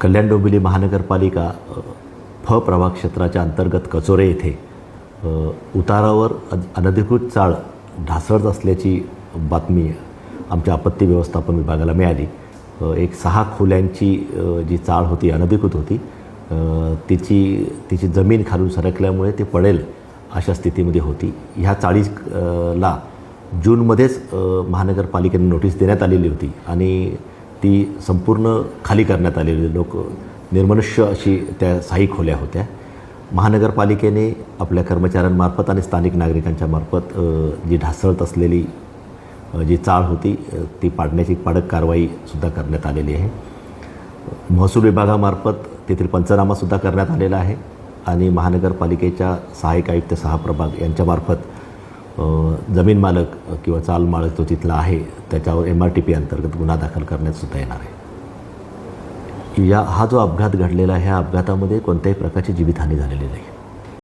कल्याण डोंबिवली महानगरपालिका फ प्रभाग क्षेत्राच्या अंतर्गत कचोरे येथे उतारावर अनधिकृत चाळ ढासळत असल्याची बातमी आमच्या आपत्ती व्यवस्थापन विभागाला मिळाली. एक 6 खोल्यांची जी चाळ होती अनधिकृत होती, तिची जमीन खालून सरकल्यामुळे ते पडेल अशा स्थितीमध्ये होती. ह्या चाळीला जूनमध्येच महानगरपालिकेने नोटीस देण्यात आलेली होती आणि ती संपूर्ण खाली करण्यात आलेली. लोक निर्मनुष्य अशी त्या 6 खोल्या होत्या. महानगरपालिकेने आपल्या कर्मचाऱ्यांमार्फत आणि स्थानिक नागरिकांच्या मार्फत जी ढासळत असलेली जी चाळ होती ती पाडण्याची कडक कारवाईसुद्धा करण्यात आलेली आहे. महसूल विभागामार्फत तेथील पंचनामासुद्धा करण्यात आलेला आहे आणि महानगरपालिकेच्या सहाय्यक आयुक्त 6 प्रभाग यांच्यामार्फत जमीन मालक किंवा चाल मालक जो तिथला आहे त्याच्यावर MRTP अंतर्गत गुन्हा दाखल करण्यातसुद्धा येणार आहे. हा जो अपघात घडलेला आहे, ह्या अपघातामध्ये कोणत्याही प्रकारची जीवितहानी झालेली नाही.